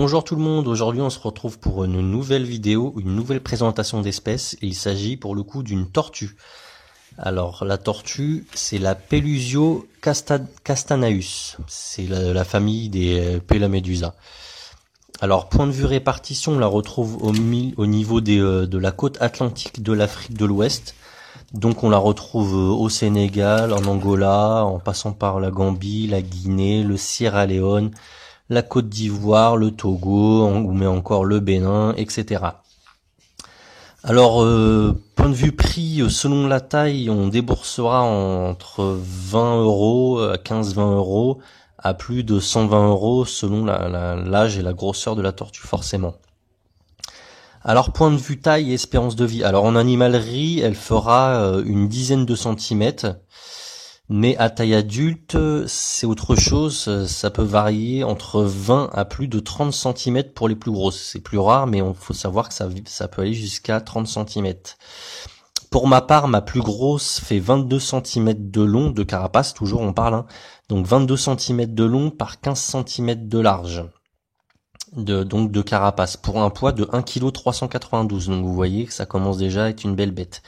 Bonjour tout le monde, aujourd'hui on se retrouve pour une nouvelle vidéo, une nouvelle présentation d'espèces. Il s'agit pour le coup d'une tortue. Alors la tortue, c'est la Pelusio castanaeus, c'est la famille des Pelamedusa. Alors point de vue répartition, on la retrouve au niveau de la côte atlantique de l'Afrique de l'Ouest. Donc on la retrouve au Sénégal, en Angola, en passant par la Gambie, la Guinée, le Sierra Leone, la Côte d'Ivoire, le Togo, mais encore le Bénin, etc. Alors, point de vue prix, selon la taille, on déboursera entre 20 euros, 15-20 euros, à plus de 120 euros selon l'âge et la grosseur de la tortue, forcément. Alors, point de vue taille et espérance de vie. Alors, en animalerie, elle fera une dizaine de centimètres. Mais à taille adulte, c'est autre chose, ça peut varier entre 20 à plus de 30 cm pour les plus grosses. C'est plus rare, mais il faut savoir que ça peut aller jusqu'à 30 cm. Pour ma part, ma plus grosse fait 22 cm de long, de carapace, toujours on parle, hein. Donc 22 cm de long par 15 cm de large, donc de carapace, pour un poids de 1,392 kg. Donc vous voyez que ça commence déjà à être une belle bête.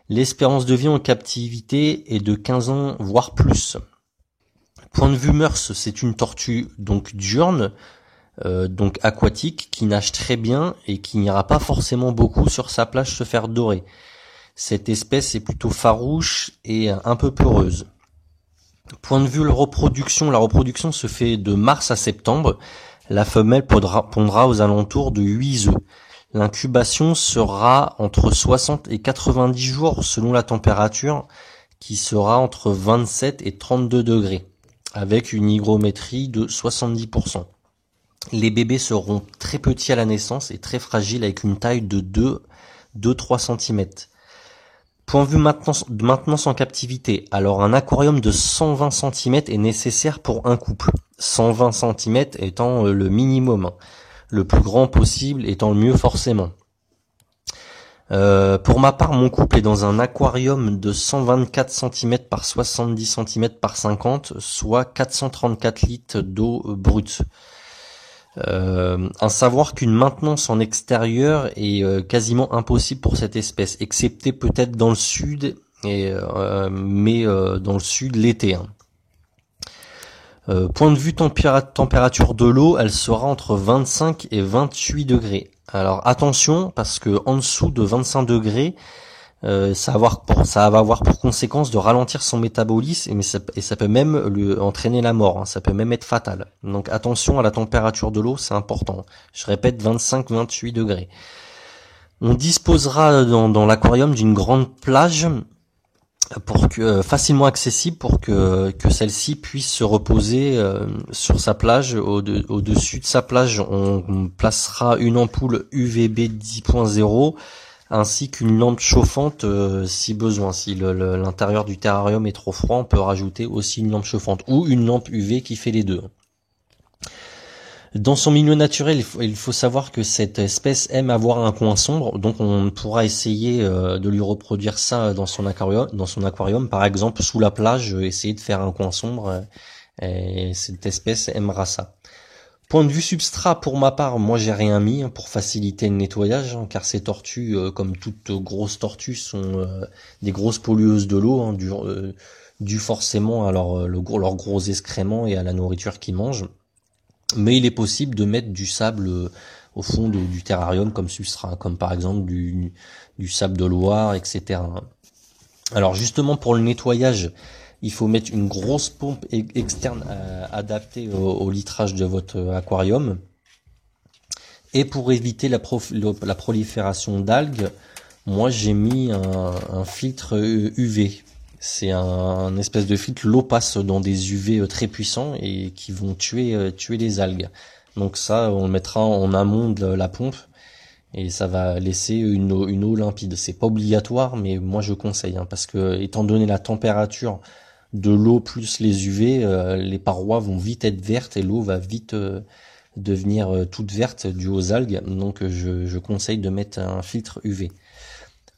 L'espérance de vie en captivité est de 15 ans, voire plus. Point de vue mœurs, c'est une tortue donc diurne, donc aquatique, qui nage très bien et qui n'ira pas forcément beaucoup sur sa plage se faire dorer. Cette espèce est plutôt farouche et un peu peureuse. Point de vue la reproduction se fait de mars à septembre. La femelle pondra aux alentours de 8 œufs. L'incubation sera entre 60 et 90 jours selon la température, qui sera entre 27 et 32 degrés, avec une hygrométrie de 70%. Les bébés seront très petits à la naissance et très fragiles, avec une taille de 2-3 cm. Point de vue maintenance en captivité. Alors un aquarium de 120 cm est nécessaire pour un couple, 120 cm étant le minimum. Le plus grand possible étant le mieux forcément. Pour ma part, mon couple est dans un aquarium de 124 cm par 70 cm par 50, soit 434 litres d'eau brute. À savoir qu'une maintenance en extérieur est quasiment impossible pour cette espèce, excepté peut-être dans le sud, mais dans le sud l'été, hein. Point de vue température de l'eau, elle sera entre 25 et 28 degrés. Alors attention, parce que en dessous de 25 degrés, ça va avoir pour conséquence de ralentir son métabolisme, et ça peut même lui entraîner la mort, hein, ça peut même être fatal. Donc attention à la température de l'eau, c'est important. Je répète, 25-28 degrés. On disposera dans l'aquarium d'une grande plage, facilement accessible, pour que celle-ci puisse se reposer sur sa plage. Au-dessus de sa plage, on placera une ampoule UVB 10.0 ainsi qu'une lampe chauffante si besoin. Si l'intérieur du terrarium est trop froid, on peut rajouter aussi une lampe chauffante ou une lampe UV qui fait les deux. Dans son milieu naturel, il faut savoir que cette espèce aime avoir un coin sombre, donc on pourra essayer de lui reproduire ça dans son aquarium, par exemple sous la plage, essayer de faire un coin sombre, et cette espèce aimera ça. Point de vue substrat, pour ma part, moi j'ai rien mis pour faciliter le nettoyage, hein, car ces tortues, comme toutes grosses tortues, sont des grosses pollueuses de l'eau, hein, dû forcément à leurs gros excréments et à la nourriture qu'ils mangent. Mais il est possible de mettre du sable au fond du terrarium comme substrat, comme par exemple du sable de Loire, etc. Alors justement, pour le nettoyage, il faut mettre une grosse pompe externe adaptée au litrage de votre aquarium. Et pour éviter la prolifération d'algues, moi j'ai mis un filtre UV. C'est un espèce de filtre, l'eau passe dans des UV très puissants et qui vont tuer les algues. Donc ça, on le mettra en amont de la pompe et ça va laisser une eau limpide. C'est pas obligatoire, mais moi je conseille, hein, parce que étant donné la température de l'eau plus les UV, les parois vont vite être vertes et l'eau va vite devenir toute verte due aux algues. Donc je conseille de mettre un filtre UV.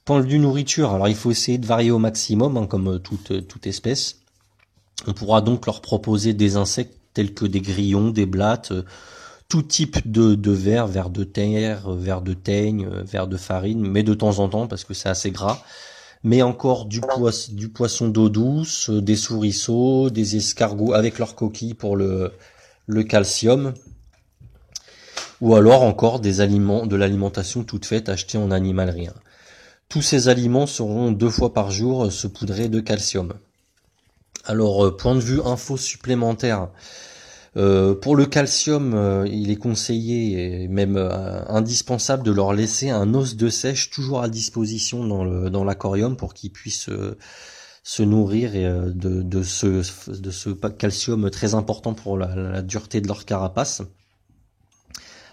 Point de vue nourriture, alors il faut essayer de varier au maximum, hein, comme toute espèce. On pourra donc leur proposer des insectes tels que des grillons, des blattes, tout type de verre, verre de terre, verre de teigne, verre de farine, mais de temps en temps parce que c'est assez gras. Mais encore du poisson d'eau douce, des souriceaux, des escargots avec leurs coquilles pour le calcium, ou alors encore des aliments, de l'alimentation toute faite achetée en animalerie. Tous ces aliments seront 2 fois par jour saupoudrés de calcium. Alors, point de vue info supplémentaire, pour le calcium, il est conseillé et même indispensable de leur laisser un os de sèche toujours à disposition dans l'aquarium pour qu'ils puissent se nourrir et, de ce calcium très important pour la dureté de leur carapace.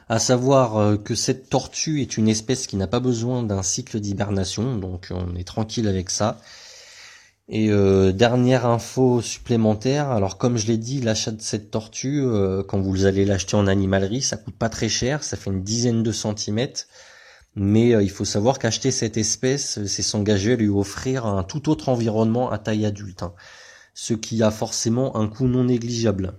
À savoir que cette tortue est une espèce qui n'a pas besoin d'un cycle d'hibernation, donc on est tranquille avec ça. Et dernière info supplémentaire, alors comme je l'ai dit, l'achat de cette tortue, quand vous allez l'acheter en animalerie, ça coûte pas très cher, ça fait une dizaine de centimètres, mais il faut savoir qu'acheter cette espèce, c'est s'engager à lui offrir un tout autre environnement à taille adulte, ce qui a forcément un coût non négligeable.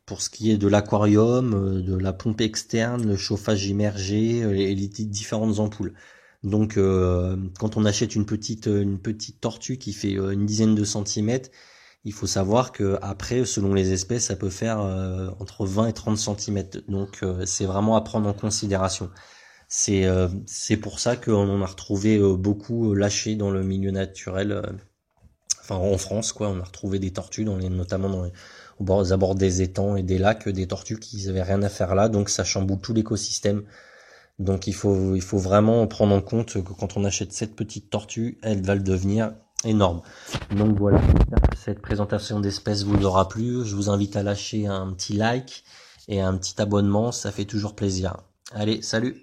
Pour ce qui est de l'aquarium, de la pompe externe, le chauffage immergé et les différentes ampoules. Donc quand on achète une petite tortue qui fait une dizaine de centimètres, il faut savoir que après, selon les espèces, ça peut faire entre 20 et 30 centimètres. Donc c'est vraiment à prendre en considération. C'est pour ça qu'on en a retrouvé beaucoup lâchés dans le milieu naturel. Enfin en France quoi, on a retrouvé des tortues notamment aux abords des étangs et des lacs, des tortues qui n'avaient rien à faire là, donc ça chamboule tout l'écosystème. Donc il faut vraiment prendre en compte que quand on achète cette petite tortue, elle va le devenir énorme. Donc voilà, j'espère que cette présentation d'espèces vous aura plu. Je vous invite à lâcher un petit like et un petit abonnement, ça fait toujours plaisir. Allez, salut!